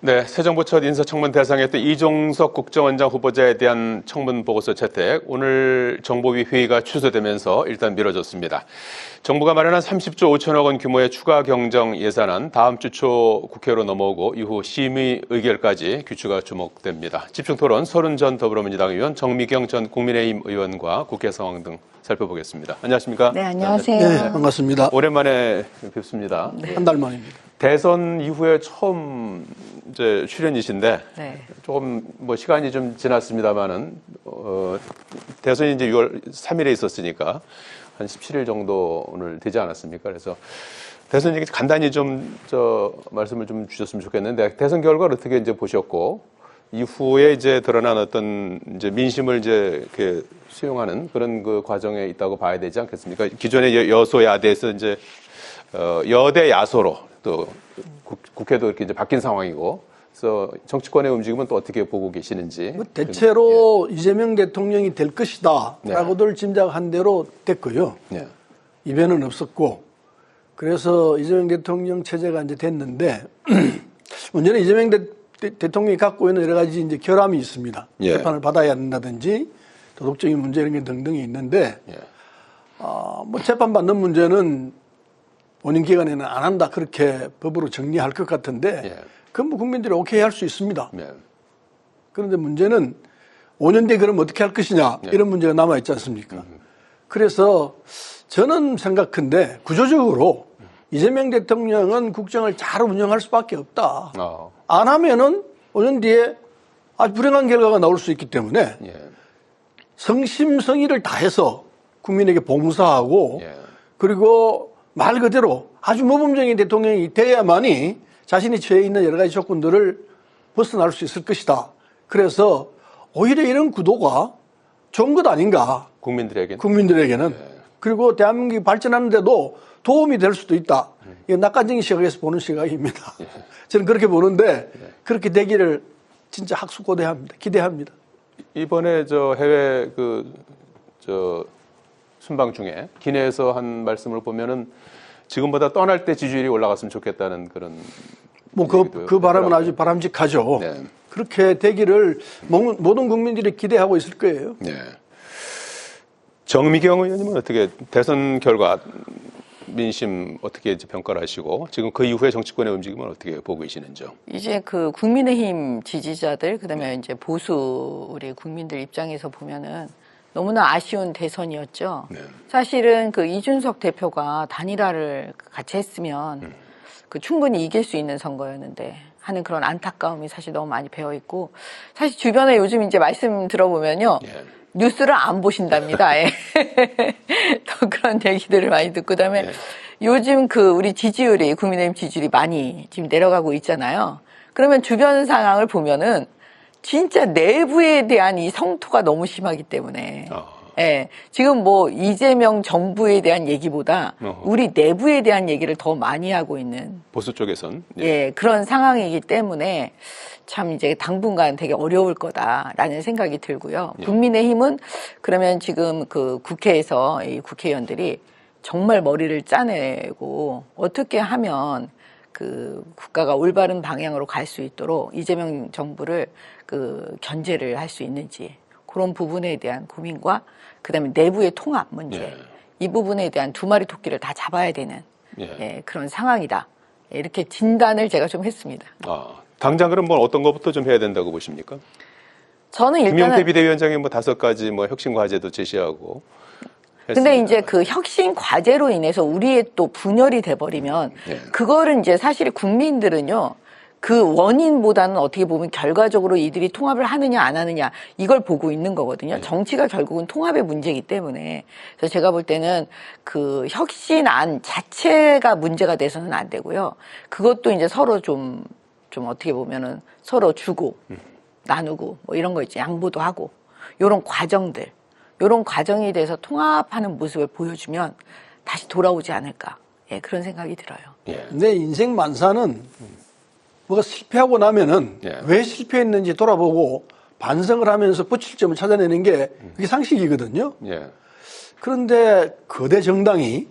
네, 새 정부 첫 인사청문 대상이었던 이종석 국정원장 후보자에 대한 청문 보고서 채택, 오늘 정보위 회의가 취소되면서 일단 미뤄졌습니다. 정부가 마련한 30조 5천억 원 규모의 추가 경정 예산안 다음 주 초 국회로 넘어오고 이후 심의 의결까지 귀추가 주목됩니다. 집중 토론 서른 전 더불어민주당 의원, 정미경 전 국민의힘 의원과 국회 상황 등 살펴보겠습니다. 안녕하십니까? 네, 안녕하세요. 네, 반갑습니다. 오랜만에 뵙습니다. 네. 한 달 만입니다. 대선 이후에 처음 이제 출연이신데 네. 조금 뭐 시간이 좀 지났습니다만은 대선이 이제 6월 3일에 있었으니까 한 17일 정도 오늘 되지 않았습니까? 그래서 대선 얘기 간단히 좀 말씀을 좀 주셨으면 좋겠는데 대선 결과를 어떻게 이제 보셨고 이후에 이제 드러난 어떤 이제 민심을 이제 이렇게 수용하는 그런 그 과정에 있다고 봐야 되지 않겠습니까? 기존의 여소야대에서 이제 여대 야소로 또 국회도 이렇게 이제 바뀐 상황이고, 그래서 정치권의 움직임은 또 어떻게 보고 계시는지. 대체로 이재명 대통령이 될 것이다라고들 네. 짐작한 대로 됐고요. 네. 이변은 없었고, 그래서 이재명 대통령 체제가 이제 됐는데 문제는 이재명 대통령이 갖고 있는 여러 가지 이제 결함이 있습니다. 예. 재판을 받아야 한다든지 도덕적인 문제 이런 게 등등이 있는데, 예. 뭐 재판 받는 문제는 본인 기간에는 안 한다 그렇게 법으로 정리할 것 같은데, 예. 그건 뭐 국민들이 오케이 할 수 있습니다. 네. 그런데 문제는 5년 뒤에 그럼 어떻게 할 것이냐 네. 이런 문제가 남아있지 않습니까? 그래서 저는 생각한데 구조적으로 이재명 대통령은 국정을 잘 운영할 수밖에 없다. 안 하면은 5년 뒤에 아주 불행한 결과가 나올 수 있기 때문에 예. 성심성의를 다해서 국민에게 봉사하고 예. 그리고 말 그대로 아주 모범적인 대통령이 돼야만이 자신이 처해 있는 여러 가지 조건들을 벗어날 수 있을 것이다. 그래서 오히려 이런 구도가 좋은 것 아닌가. 국민들에게는. 그리고 대한민국이 발전하는데도 도움이 될 수도 있다. 이건 낙관적인 시각에서 보는 시각입니다. 저는 그렇게 보는데 그렇게 되기를 진짜 학수고대합니다. 기대합니다. 이번에 해외 순방 중에 기내에서 한 말씀을 보면은 지금보다 떠날 때 지지율이 올라갔으면 좋겠다는 그런. 뭐 그 바람은 아주 바람직하죠. 네. 그렇게 되기를 모든 국민들이 기대하고 있을 거예요. 네. 정미경 의원님은 어떻게 대선 결과 민심 어떻게 이제 평가를 하시고 지금 그 이후에 정치권의 움직임은 어떻게 보고 계시는지요? 이제 그 국민의힘 지지자들, 그다음에 이제 보수 우리 국민들 입장에서 보면은 너무나 아쉬운 대선이었죠. 네. 사실은 그 이준석 대표가 단일화를 같이 했으면 그 충분히 이길 수 있는 선거였는데 하는 그런 안타까움이 사실 너무 많이 배어 있고, 사실 주변에 요즘 이제 말씀 들어보면요. 예. 뉴스를 안 보신답니다. 예. 더 그런 얘기들을 많이 듣고, 그다음에 예. 요즘 그 우리 지지율이, 국민의힘 지지율이 많이 지금 내려가고 있잖아요. 그러면 주변 상황을 보면은 진짜 내부에 대한 이 성토가 너무 심하기 때문에 예, 지금 뭐 이재명 정부에 대한 얘기보다 우리 내부에 대한 얘기를 더 많이 하고 있는 보수 쪽에선 예, 그런 상황이기 때문에 참 이제 당분간 되게 어려울 거다라는 생각이 들고요. 예. 국민의힘은 그러면 지금 그 국회에서 이 국회의원들이 정말 머리를 짜내고 어떻게 하면 그 국가가 올바른 방향으로 갈 수 있도록 이재명 정부를 그 견제를 할 수 있는지, 그런 부분에 대한 고민과 그다음에 내부의 통합 문제, 예. 이 부분에 대한 두 마리 토끼를 다 잡아야 되는 예. 예, 그런 상황이다. 이렇게 진단을 제가 좀 했습니다. 당장 그럼 뭐 어떤 것부터 좀 해야 된다고 보십니까? 저는 일단은 김용태 비대위원장이 뭐 5가지 뭐 혁신 과제도 제시하고. 근데 했습니다. 이제 그 혁신 과제로 인해서 우리의 또 분열이 돼버리면 예. 그거를 이제 사실 국민들은요, 그 원인보다는 어떻게 보면 결과적으로 이들이 통합을 하느냐 안 하느냐 이걸 보고 있는 거거든요. 정치가 결국은 통합의 문제이기 때문에. 그래서 제가 볼 때는 그 혁신안 자체가 문제가 돼서는 안 되고요. 그것도 이제 서로 좀 어떻게 보면은 서로 주고 나누고 뭐 이런 거 있지, 양보도 하고 요런 과정들, 요런 과정에 대해서 통합하는 모습을 보여주면 다시 돌아오지 않을까. 예, 그런 생각이 들어요. 예. 내 인생 만사는 뭐가 실패하고 나면은 예. 왜 실패했는지 돌아보고 반성을 하면서 고칠점을 찾아내는 게 그게 상식이거든요. 예. 그런데 거대 정당이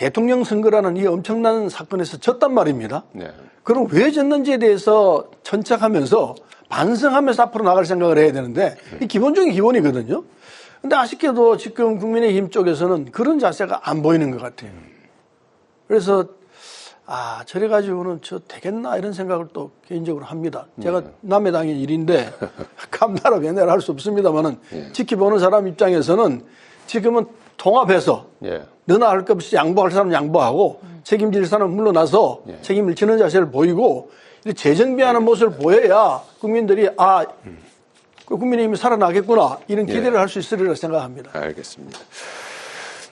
대통령 선거라는 이 엄청난 사건에서 졌단 말입니다. 네. 그럼 왜 졌는지에 대해서 천착하면서 반성하면서 앞으로 나갈 생각을 해야 되는데 이 기본 중에 기본이거든요. 근데 아쉽게도 지금 국민의힘 쪽에서는 그런 자세가 안 보이는 것 같아요. 그래서 저래 가지고는 저 되겠나 이런 생각을 또 개인적으로 합니다. 제가 남의 당의 일인데 감나라 배내라 할 수 없습니다만은 지켜보는 사람 입장에서는 지금은 통합해서 예. 너나 할 것 없이 양보할 사람은 양보하고 책임질 사람은 물러나서 책임을 지는 자세를 보이고 재정비하는 모습을 보여야 국민들이 국민의힘이 살아나겠구나 이런 기대를 할 수 있으리라 생각합니다. 알겠습니다.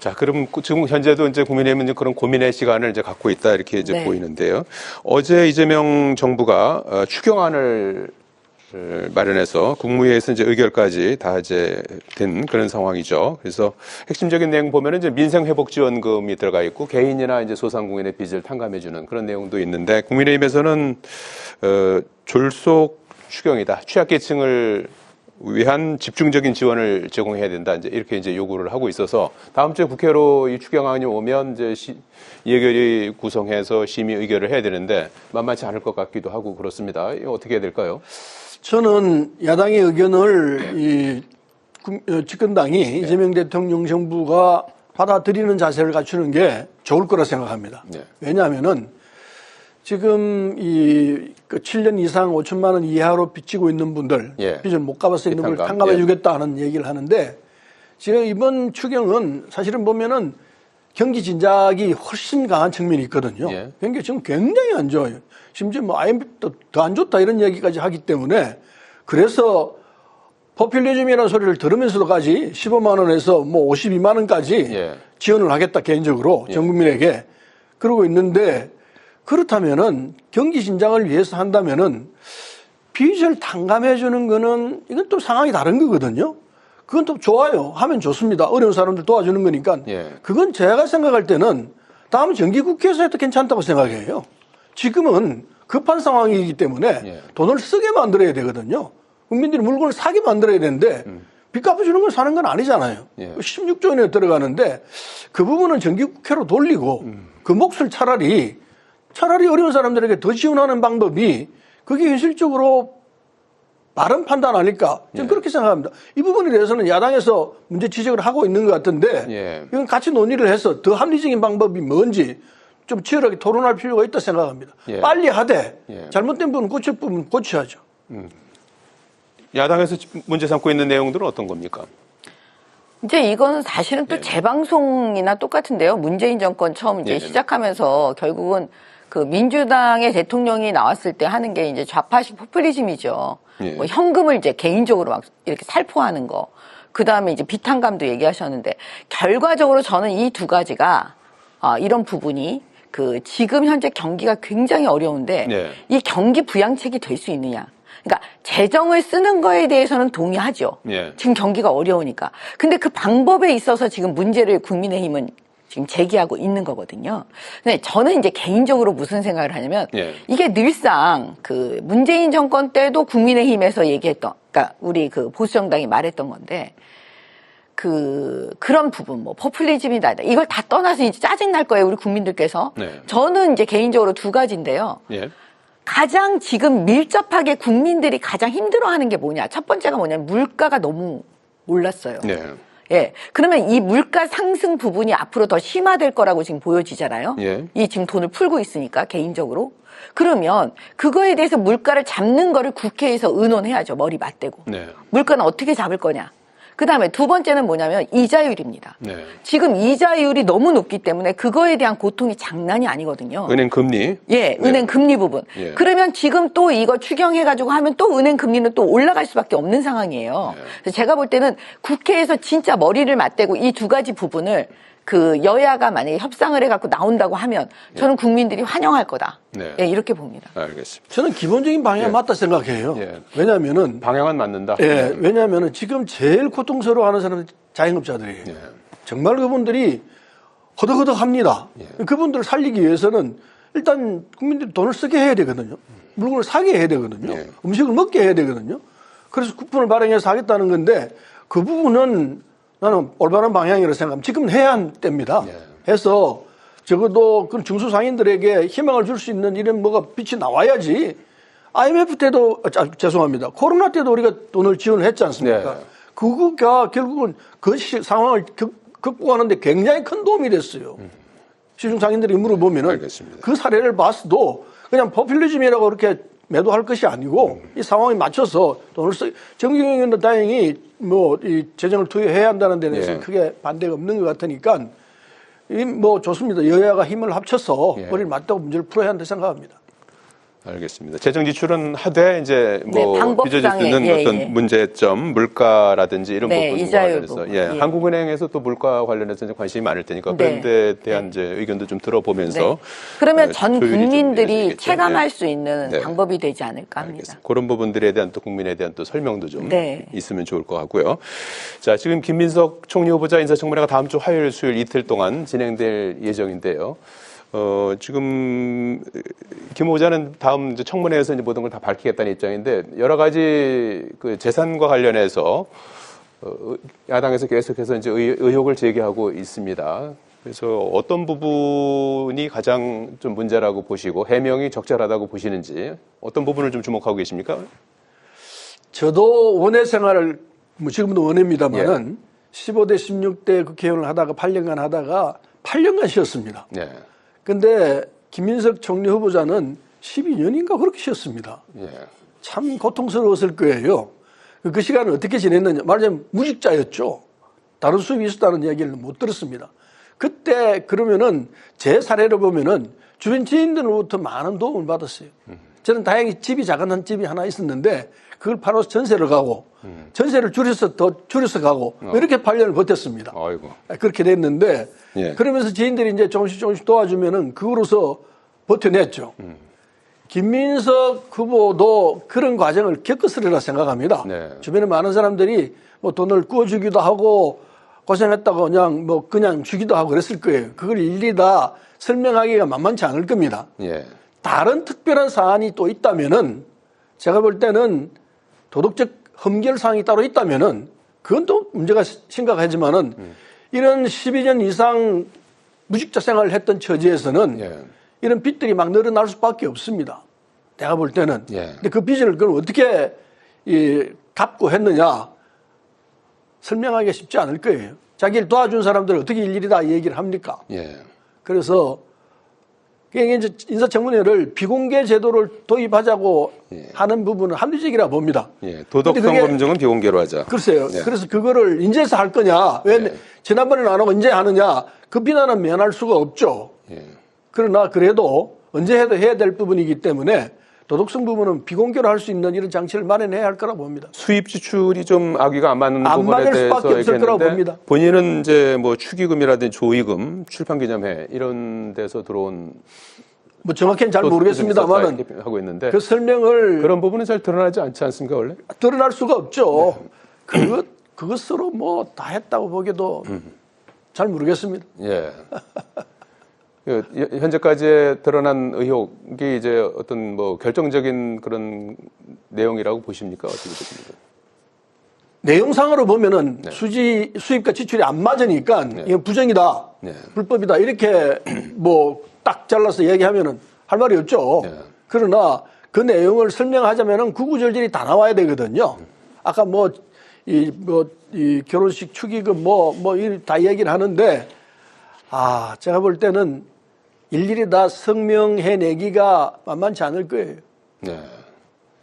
자, 그럼 지금 현재도 이제 국민의힘은 이제 그런 고민의 시간을 이제 갖고 있다 이렇게 이제 네. 보이는데요. 어제 이재명 정부가 추경안을 마련해서 국무회의에서 이제 의결까지 다 이제 된 그런 상황이죠. 그래서 핵심적인 내용 보면은 이제 민생회복지원금이 들어가 있고 개인이나 이제 소상공인의 빚을 탕감해주는 그런 내용도 있는데 국민의힘에서는 졸속 추경이다. 취약계층을 위한 집중적인 지원을 제공해야 된다. 이제 이렇게 이제 요구를 하고 있어서 다음 주에 국회로 이 추경안이 오면 이제 예결위 구성해서 심의 의결을 해야 되는데 만만치 않을 것 같기도 하고 그렇습니다. 이거 어떻게 해야 될까요? 저는 야당의 의견을 집권당이 이재명 대통령 정부가 받아들이는 자세를 갖추는 게 좋을 거라 생각합니다. 네. 왜냐하면은 지금 그 7년 이상 5천만 원 이하로 빚지고 있는 분들, 예. 빚을 못 갚아서 있는 분들 빚탕감. 탕감해 주겠다는 얘기를 하는데 지금 이번 추경은 사실은 보면은 경기 진작이 훨씬 강한 측면이 있거든요. 예. 경기가 지금 굉장히 안 좋아요. 심지어 뭐 IMF도 더 안 좋다 이런 얘기까지 하기 때문에 그래서 포퓰리즘이라는 소리를 들으면서도까지 15만 원에서 뭐 52만 원까지 예. 지원을 하겠다 개인적으로 전 국민에게 그러고 있는데 그렇다면은 경기 진작을 위해서 한다면은 빚을 탕감해 주는 거는 이건 또 상황이 다른 거거든요. 그건 또 좋아요. 하면 좋습니다. 어려운 사람들 도와주는 거니까. 예. 그건 제가 생각할 때는 다음 정기국회에서 해도 괜찮다고 생각해요. 지금은 급한 상황이기 때문에 예. 돈을 쓰게 만들어야 되거든요. 국민들이 물건을 사게 만들어야 되는데 빚 갚아주는 걸 사는 건 아니잖아요. 예. 16조 원에 들어가는데 그 부분은 정기국회로 돌리고 그 몫을 차라리 어려운 사람들에게 더 지원하는 방법이 그게 현실적으로 바른 판단 아닐까 저는 그렇게 생각합니다. 이 부분에 대해서는 야당에서 문제 지적을 하고 있는 것 같은데 예. 이건 같이 논의를 해서 더 합리적인 방법이 뭔지 좀 치열하게 토론할 필요가 있다 생각합니다. 예. 빨리 하되 예. 잘못된 부분 고칠 부분 고쳐야죠. 야당에서 문제 삼고 있는 내용들은 어떤 겁니까? 이제 이거는 사실은 또 재방송이나 똑같은데요. 문재인 정권 처음 이제 네. 시작하면서 결국은 그 민주당의 대통령이 나왔을 때 하는 게 이제 좌파식 포퓰리즘이죠. 예. 뭐 현금을 이제 개인적으로 막 이렇게 살포하는 거. 그 다음에 이제 비탄감도 얘기하셨는데 결과적으로 저는 이 두 가지가 이런 부분이 그 지금 현재 경기가 굉장히 어려운데 네. 이 경기 부양책이 될 수 있느냐. 그러니까 재정을 쓰는 거에 대해서는 동의하죠. 예. 지금 경기가 어려우니까. 근데 그 방법에 있어서 지금 문제를 국민의힘은 지금 제기하고 있는 거거든요. 근데 저는 이제 개인적으로 무슨 생각을 하냐면 예. 이게 늘상 그 문재인 정권 때도 국민의힘에서 얘기했던, 그러니까 우리 그 보수정당이 말했던 건데 그런 부분, 뭐, 포퓰리즘이다. 이걸 다 떠나서 이제 짜증날 거예요, 우리 국민들께서. 네. 저는 이제 개인적으로 두 가지인데요. 예. 가장 지금 밀접하게 국민들이 가장 힘들어하는 게 뭐냐. 첫 번째가 뭐냐면 물가가 너무 올랐어요. 네. 예. 그러면 이 물가 상승 부분이 앞으로 더 심화될 거라고 지금 보여지잖아요. 예. 이 지금 돈을 풀고 있으니까, 개인적으로. 그러면 그거에 대해서 물가를 잡는 거를 국회에서 의논해야죠. 머리 맞대고. 네. 물가는 어떻게 잡을 거냐. 그 다음에 두 번째는 뭐냐면 이자율입니다. 네. 지금 이자율이 너무 높기 때문에 그거에 대한 고통이 장난이 아니거든요. 은행 금리. 예, 은행 금리 부분. 예. 그러면 지금 또 이거 추경해가지고 하면 또 은행 금리는 또 올라갈 수밖에 없는 상황이에요. 그래서 제가 볼 때는 국회에서 진짜 머리를 맞대고 이 두 가지 부분을 그 여야가 만약에 협상을 해갖고 나온다고 하면 저는 국민들이 환영할 거다. 네. 예, 이렇게 봅니다. 알겠습니다. 저는 기본적인 방향이 예. 맞다 생각해요. 예. 왜냐하면은 방향은 맞는다. 예, 왜냐하면은 지금 제일 고통스러워하는 사람은 자영업자들이에요. 예. 정말 그분들이 허덕허덕합니다. 예. 그분들을 살리기 위해서는 일단 국민들이 돈을 쓰게 해야 되거든요. 물건을 사게 해야 되거든요. 예. 음식을 먹게 해야 되거든요. 그래서 쿠폰을 발행해서 하겠다는 건데 그 부분은 나는 올바른 방향이라고 생각합니다. 지금 해야 할 때입니다. 예. 해서 적어도 그 중소상인들에게 희망을 줄 수 있는 이런 뭐가 빛이 나와야지. IMF 때도 죄송합니다. 코로나 때도 우리가 돈을 지원을 했지 않습니까? 네. 그거가 결국은 그 상황을 극복하는데 굉장히 큰 도움이 됐어요. 시중상인들이 물어보면은 알겠습니다. 그 사례를 봤어도 그냥 포퓰리즘이라고 그렇게 매도할 것이 아니고 이 상황에 맞춰서 돈을 정경영 의원도 다행히 뭐 이 재정을 투여해야 한다는 데 대해서 예. 크게 반대가 없는 것 같으니까 뭐 좋습니다. 여야가 힘을 합쳐서 예. 머리를 맞대고 문제를 풀어야 한다 생각합니다. 알겠습니다. 재정 지출은 하되 이제 네, 뭐 방법상의, 빚어질 수 있는 예, 어떤 예. 문제점, 물가라든지 이런 네, 부분과 이자율 관련해서 부분, 예, 예. 한국은행에서 또 물가 관련해서 이제 관심이 많을 테니까 네. 그런 데 대한 이제 의견도 좀 들어보면서 네. 그러면 예, 전 조율이 좀 국민들이 이루어지겠죠. 체감할 예. 수 있는 네. 방법이 되지 않을까 합니다. 알겠습니다. 그런 부분들에 대한 또 국민에 대한 또 설명도 좀 네. 있으면 좋을 것 같고요. 자, 지금 김민석 총리 후보자 인사청문회가 다음 주 화요일, 수요일 이틀 동안 진행될 예정인데요. 지금 김 후보자는 다음 이제 청문회에서 이제 모든 걸 다 밝히겠다는 입장인데 여러 가지 그 재산과 관련해서 야당에서 계속해서 이제 의혹을 제기하고 있습니다. 그래서 어떤 부분이 가장 좀 문제라고 보시고 해명이 적절하다고 보시는지 어떤 부분을 좀 주목하고 계십니까? 저도 원외 생활을 뭐 지금도 원외입니다만은 15대 16대 국회의원을 하다가 8년간 하다가 8년간 쉬었습니다. 네. 근데 김민석 총리 후보자는 12년인가 그렇게 쉬었습니다. 예. 참 고통스러웠을 거예요. 그 시간을 어떻게 지냈느냐. 말하자면 무직자였죠. 다른 수입이 있었다는 이야기를 못 들었습니다. 그때 그러면은 제 사례를 보면은 주변 지인들로부터 많은 도움을 받았어요. 저는 다행히 집이 작은 한 집이 하나 있었는데 그걸 팔아서 전세를 가고 전세를 줄여서 가고 이렇게 8년을 버텼습니다. 아이고. 그렇게 됐는데 예. 그러면서 지인들이 이제 조금씩 도와주면은 그거로서 버텨냈죠. 김민석 후보도 그런 과정을 겪었으리라 생각합니다. 네. 주변에 많은 사람들이 뭐 돈을 구워주기도 하고 고생했다고 그냥 주기도 하고 그랬을 거예요. 그걸 일일이 다 설명하기가 만만치 않을 겁니다. 예. 다른 특별한 사안이 또 있다면은 제가 볼 때는 도덕적 흠결 사항이 따로 있다면은 그건 또 문제가 심각하지만은 이런 12년 이상 무직자 생활을 했던 처지에서는 예. 이런 빚들이 막 늘어날 수밖에 없습니다. 내가 볼 때는. 예. 근데 그 빚을 그럼 어떻게 갚고 했느냐 설명하기가 쉽지 않을 거예요. 자기를 도와준 사람들을 어떻게 일일이 다 얘기를 합니까? 예. 그래서 이제 인사청문회를 비공개 제도를 도입하자고 하는 부분은 합리적이라 봅니다. 예. 도덕성 근데 그게- 검증은 비공개로 하자. 글쎄요. 네. 그래서 그거를 인제서 할 거냐? 왜 네. 지난번에는 안 하고 언제 하느냐? 그 비난은 면할 수가 없죠. 예. 그러나 그래도 언제 해도 해야 될 부분이기 때문에 도덕성 부분은 비공개로 할 수 있는 이런 장치를 마련해야 할 거라 봅니다. 수입 지출이 좀 아귀가 안 맞는 안 부분에 맞을 대해서 수밖에 없을 거라고 얘기했는데 봅니다. 본인은 이제 뭐 축의금이라든지 조의금, 출판기념회 이런 데서 들어온 뭐 정확히는 잘 모르겠습니다만은 하고 있는데 그 설명을 그런 부분은 잘 드러나지 않지 않습니까 원래? 드러날 수가 없죠. 그것으로 뭐 다 했다고 보기도 잘 모르겠습니다. 예. 현재까지 드러난 의혹이 이제 어떤 뭐 결정적인 그런 내용이라고 보십니까? 어떻게 보십니까? 내용상으로 보면은 수입과 지출이 안 맞으니까 이건 부정이다, 네. 불법이다 이렇게 뭐 딱 잘라서 얘기하면은 할 말이 없죠. 네. 그러나 그 내용을 설명하자면은 구구절절이 다 나와야 되거든요. 아까 이 결혼식 축의금 다 얘기를 하는데 제가 볼 때는 일일이 다 성명해내기가 만만치 않을 거예요. 네.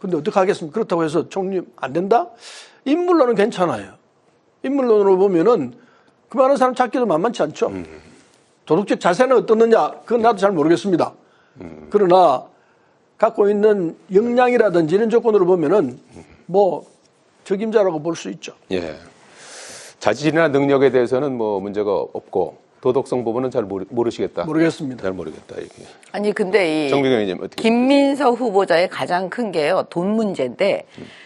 근데 어떻게 하겠습니까? 그렇다고 해서 총리 안 된다? 인물론은 괜찮아요. 인물론으로 보면은 그 많은 사람 찾기도 만만치 않죠. 도덕적 자세는 어떻느냐? 그건 나도 잘 모르겠습니다. 그러나 갖고 있는 역량이라든지 이런 조건으로 보면은 뭐 적임자라고 볼 수 있죠. 예. 자질이나 능력에 대해서는 뭐 문제가 없고 도덕성 부분은 잘 모르시겠다. 모르겠습니다. 잘 모르겠다 이렇게. 아니 근데 이 정경영 의원님 어떻게? 김민석 후보자의 가장 큰 게요 돈 문제인데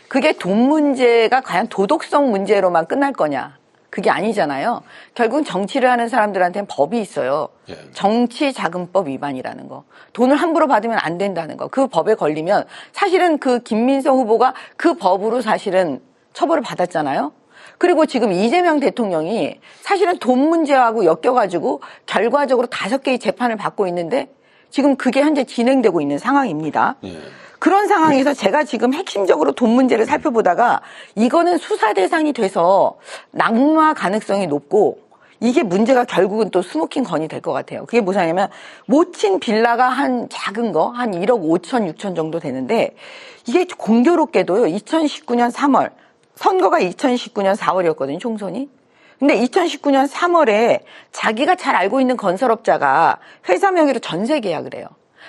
그게 돈 문제가 과연 도덕성 문제로만 끝날 거냐? 그게 아니잖아요. 결국은 정치를 하는 사람들한테는 법이 있어요. 예. 정치자금법 위반이라는 거. 돈을 함부로 받으면 안 된다는 거. 그 법에 걸리면 사실은 그 김민석 후보가 그 법으로 사실은 처벌을 받았잖아요. 그리고 지금 이재명 대통령이 사실은 돈 문제하고 엮여가지고 결과적으로 5개의 재판을 받고 있는데 지금 그게 현재 진행되고 있는 상황입니다. 예. 그런 상황에서 제가 지금 핵심적으로 돈 문제를 살펴보다가 이거는 수사 대상이 돼서 낙마 가능성이 높고 이게 문제가 결국은 또 스모킹 건이 될 것 같아요. 그게 무엇이냐면 모친 빌라가 한 작은 거 한 1억 5천 6천 정도 되는데 이게 공교롭게도요. 2019년 3월 선거가 2019년 4월이었거든요. 총선이. 근데 2019년 3월에 자기가 잘 알고 있는 건설업자가 회사 명의로 전세 계약을 해요.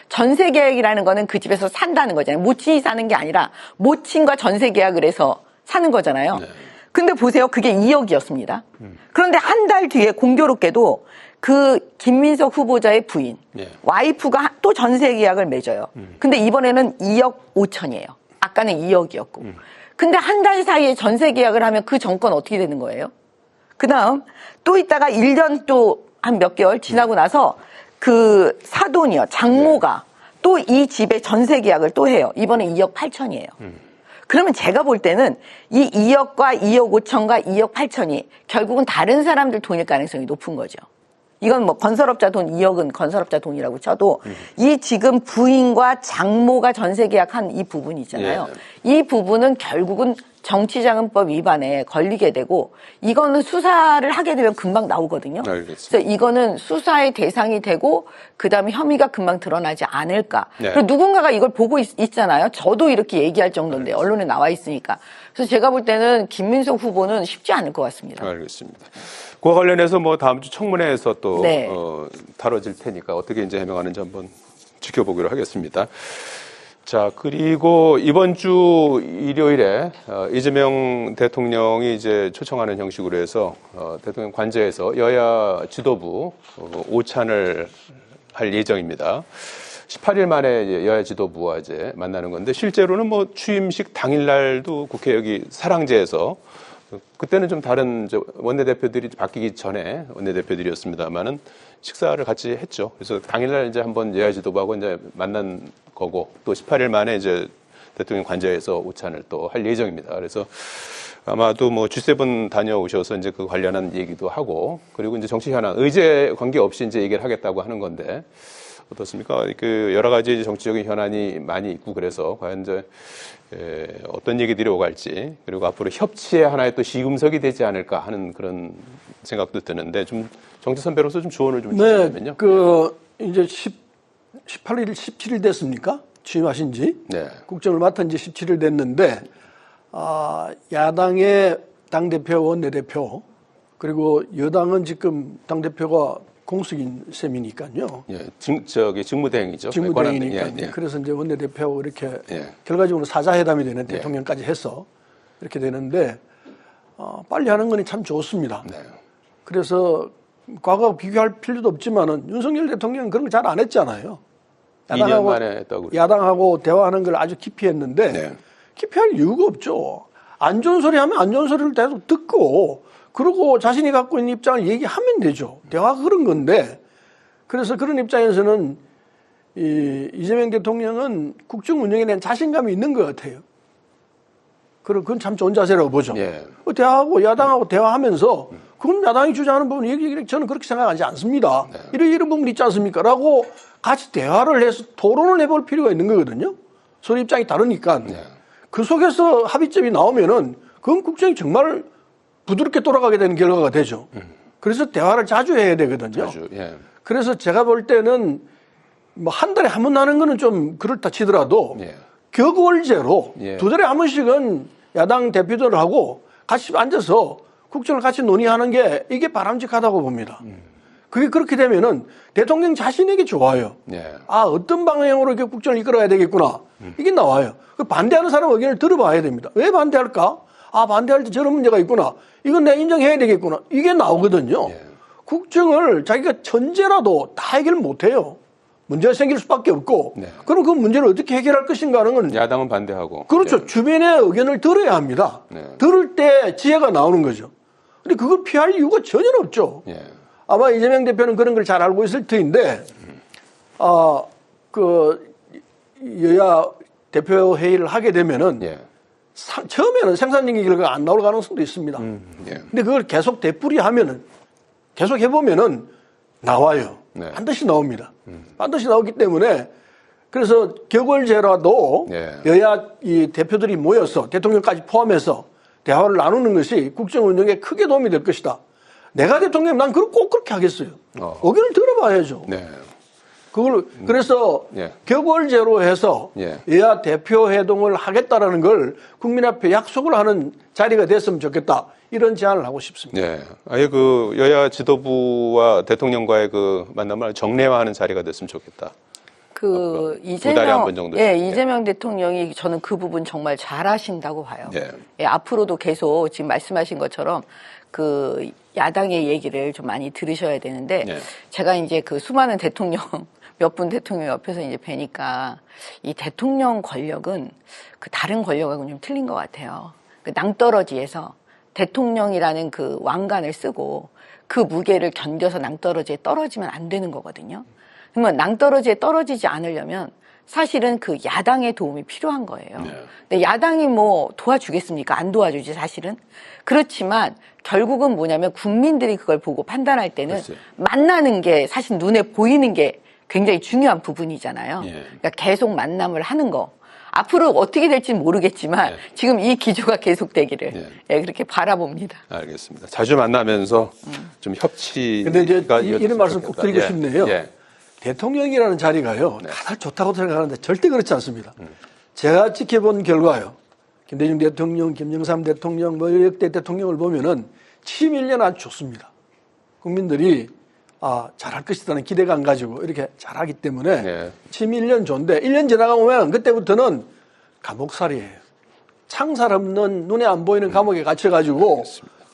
전세 계약이라는 거는 그 집에서 산다는 거잖아요. 모친이 사는 게 아니라 모친과 전세 계약을 해서 사는 거잖아요. 네. 근데 보세요. 그게 2억이었습니다. 그런데 한 달 뒤에 공교롭게도 그 김민석 후보자의 부인, 네. 와이프가 또 전세 계약을 맺어요. 근데 이번에는 2억 5천이에요. 아까는 2억이었고. 근데 한 달 사이에 전세 계약을 하면 그 정권 어떻게 되는 거예요? 그 다음 또 있다가 1년 또 한 몇 개월 지나고 나서 그 사돈이요. 장모가 또 이 집에 전세 계약을 또 해요. 이번에 2억 8천이에요. 그러면 제가 볼 때는 이 2억과 2억 5천과 2억 8천이 결국은 다른 사람들 돈일 가능성이 높은 거죠. 이건 뭐 건설업자 돈 2억은 건설업자 돈이라고 쳐도 이 지금 부인과 장모가 전세 계약한 이 부분이 있잖아요. 이 부분은 결국은 정치자금법 위반에 걸리게 되고 이거는 수사를 하게 되면 금방 나오거든요. 알겠습니다. 그래서 이거는 수사의 대상이 되고 그다음에 혐의가 금방 드러나지 않을까. 네. 그리고 누군가가 이걸 보고 있잖아요. 저도 이렇게 얘기할 정도인데 언론에 나와 있으니까. 그래서 제가 볼 때는 김민석 후보는 쉽지 않을 것 같습니다. 알겠습니다. 그와 관련해서 뭐 다음 주 청문회에서 또 네. 다뤄질 테니까 어떻게 이제 해명하는지 한번 지켜보기로 하겠습니다. 자, 그리고 이번 주 일요일에 이재명 대통령이 이제 초청하는 형식으로 해서 대통령 관저에서 여야 지도부 오찬을 할 예정입니다. 18일 만에 이제 여야 지도부와 이제 만나는 건데 실제로는 뭐 취임식 당일날도 국회 여기 사랑제에서 그때는 좀 다른 원내대표들이 바뀌기 전에 원내대표들이었습니다만은 식사를 같이 했죠. 그래서 당일날 이제 한번 여야 지도부하고 이제 만난 거고 또 18일 만에 이제 대통령 관저에서 오찬을 또 할 예정입니다. 그래서 아마도 뭐 G7 다녀오셔서 이제 그 관련한 얘기도 하고 그리고 이제 정치 현안 의제 관계없이 이제 얘기를 하겠다고 하는 건데 어떻습니까? 그 여러 가지 정치적인 현안이 많이 있고 그래서 과연 이제 어떤 얘기들이 오갈지 그리고 앞으로 협치의 하나의 또 시금석이 되지 않을까 하는 그런 생각도 드는데 좀 정치 선배로서 좀 조언을 좀 주시면요. 그 이제 18일, 17일 됐습니까? 취임하신 지. 네. 국정을 맡은 지 17일 됐는데 야당의 당대표, 원내대표 그리고 여당은 지금 당대표가 공석인 셈이니까요. 예, 직무대행이죠. 직무대행이니까. 예, 예. 그래서 이제 원내대표하고 이렇게 예. 결과적으로 사자회담이 되는 대통령까지 해서 이렇게 되는데 빨리 하는 건 참 좋습니다. 네. 그래서 과거하고 비교할 필요도 없지만은 윤석열 대통령은 그런 거 잘 안 했잖아요. 2년 만에 했다고 그랬죠. 야당하고 대화하는 걸 아주 깊이 했는데 네. 깊이 할 이유가 없죠. 안 좋은 소리 하면 안 좋은 소리를 계속 듣고 그리고 자신이 갖고 있는 입장을 얘기하면 되죠. 대화가 그런 건데 그래서 그런 입장에서는 이재명 대통령은 국정 운영에 대한 자신감이 있는 것 같아요. 그건 참 좋은 자세라고 보죠. 예. 대화하고 야당하고 대화하면서 그건 야당이 주장하는 부분 얘기 저는 그렇게 생각하지 않습니다. 이런 부분이 있지 않습니까? 라고 같이 대화를 해서 토론을 해볼 필요가 있는 거거든요. 서로 입장이 다르니까. 그 속에서 합의점이 나오면은 그건 국정이 정말 부드럽게 돌아가게 되는 결과가 되죠. 그래서 대화를 자주 해야 되거든요. 자주, 예. 그래서 제가 볼 때는 뭐 한 달에 한 번 나는 거는 좀 그렇다 치더라도 예. 격월제로 예. 2달에 한 번씩은 야당 대표들하고 같이 앉아서 국정을 같이 논의하는 게 이게 바람직하다고 봅니다. 그게 그렇게 되면은 대통령 자신에게 좋아요. 예. 어떤 방향으로 이렇게 국정을 이끌어야 되겠구나. 이게 나와요. 그 반대하는 사람 의견을 들어봐야 됩니다. 왜 반대할까? 반대할 때 저런 문제가 있구나. 이건 내가 인정해야 되겠구나. 이게 나오거든요. 예. 국정을 자기가 천재라도 다 해결 못해요. 문제가 생길 수밖에 없고. 네. 그럼 그 문제를 어떻게 해결할 것인가 하는 건 야당은 반대하고. 그렇죠. 예. 주변의 의견을 들어야 합니다. 네. 들을 때 지혜가 나오는 거죠. 근데 그걸 피할 이유가 전혀 없죠. 예. 아마 이재명 대표는 그런 걸 잘 알고 있을 터인데, 그 여야 대표 회의를 하게 되면은 예. 처음에는 생산적인 결과가 안 나올 가능성도 있습니다. 예. 근데 그걸 계속 되풀이하면은 계속 해보면은 나와요. 네. 반드시 나옵니다. 반드시 나오기 때문에 그래서 격월제라도 예. 여야 이 대표들이 모여서 대통령까지 포함해서 대화를 나누는 것이 국정 운영에 크게 도움이 될 것이다. 내가 대통령 난 꼭 그렇게 하겠어요. 의견을 들어봐야죠. 네. 그걸 그래서 예. 격월제로 해서 예. 여야 대표 회동을 하겠다라는 걸 국민 앞에 약속을 하는 자리가 됐으면 좋겠다. 이런 제안을 하고 싶습니다. 예. 아예 그 여야 지도부와 대통령과의 그 만남을 정례화하는 자리가 됐으면 좋겠다. 그 두 달에 한 번 정도. 예, 이재명 대통령이 저는 그 부분 정말 잘하신다고 봐요. 예. 예, 앞으로도 계속 지금 말씀하신 것처럼 그 야당의 얘기를 좀 많이 들으셔야 되는데 예. 제가 이제 그 수많은 대통령 몇 분 대통령 옆에서 이제 뵈니까 이 대통령 권력은 그 다른 권력하고는 좀 틀린 것 같아요. 그 낭떠러지에서 대통령이라는 그 왕관을 쓰고 그 무게를 견뎌서 낭떠러지에 떨어지면 안 되는 거거든요. 그러면 낭떠러지에 떨어지지 않으려면 사실은 그 야당의 도움이 필요한 거예요. 네. 근데 야당이 뭐 도와주겠습니까? 안 도와주지 사실은. 그렇지만 결국은 뭐냐면 국민들이 그걸 보고 판단할 때는 그렇지. 만나는 게 사실 눈에 보이는 게 굉장히 중요한 부분이잖아요. 예. 그러니까 계속 만남을 하는 거. 앞으로 어떻게 될지 모르겠지만 예. 지금 이 기조가 계속되기를 예. 예, 그렇게 바라봅니다. 알겠습니다. 자주 만나면서 좀 협치가 근데 이제 이어졌으면 이런 말씀 꼭 좋겠다. 드리고 예. 싶네요. 예. 대통령이라는 자리가요, 다들 좋다고 생각하는데 절대 그렇지 않습니다. 제가 지켜본 결과요, 김대중 대통령, 김영삼 대통령, 뭐 역대 대통령을 보면은 11년 아주 좋습니다. 국민들이 잘할 것이라는 기대감 가지고 이렇게 잘하기 때문에 네. 11년 좋은데 1년 지나가면 그때부터는 감옥살이에요. 창살 없는 눈에 안 보이는 감옥에 갇혀가지고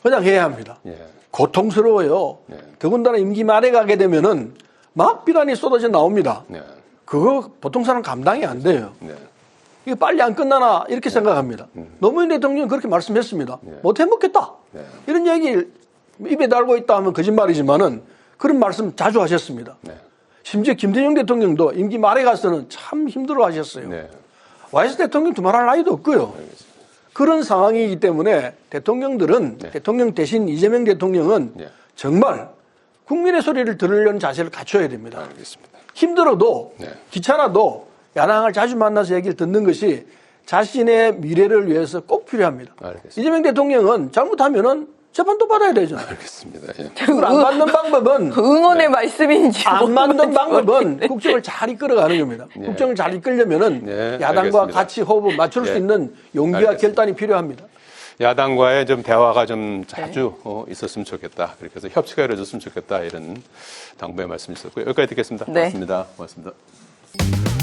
그냥 해야 합니다. 예. 고통스러워요. 네. 더군다나 임기 말에 가게 되면은 막 비난이 쏟아져 나옵니다. 네. 그거 보통 사람 감당이 안 돼요. 네. 이게 빨리 안 끝나나 이렇게 생각합니다. 노무현 대통령은 그렇게 말씀했습니다. 못 해먹겠다. 네. 이런 얘기 입에 달고 있다 하면 거짓말이지만은 그런 말씀 자주 하셨습니다. 네. 심지어 김대중 대통령도 임기 말에 가서는 참 힘들어 하셨어요. 네. YS 대통령 두말할 나이도 없고요. 그런 상황이기 때문에 대통령들은 네. 대통령 대신 이재명 대통령은 네. 정말 국민의 소리를 들으려는 자세를 갖춰야 됩니다. 알겠습니다. 힘들어도 네. 귀찮아도 야당을 자주 만나서 얘기를 듣는 것이 자신의 미래를 위해서 꼭 필요합니다. 알겠습니다. 이재명 대통령은 잘못하면은 재판도 받아야 되잖아요. 알겠습니다. 예. 그걸 안 받는 방법은 응원의 말씀인지 안 맞는 방법은 모르겠는데. 국정을 잘 이끌어가는 겁니다. 네. 국정을 잘 이끌려면은 네, 야당과 알겠습니다. 같이 호흡을 맞출 네. 수 있는 용기와 알겠습니다. 결단이 필요합니다. 야당과의 좀 대화가 좀 자주 있었으면 좋겠다. 그렇게 해서 협치가 이루어졌으면 좋겠다. 이런 당부의 말씀이 있었고요. 여기까지 듣겠습니다. 네. 고맙습니다. 고맙습니다.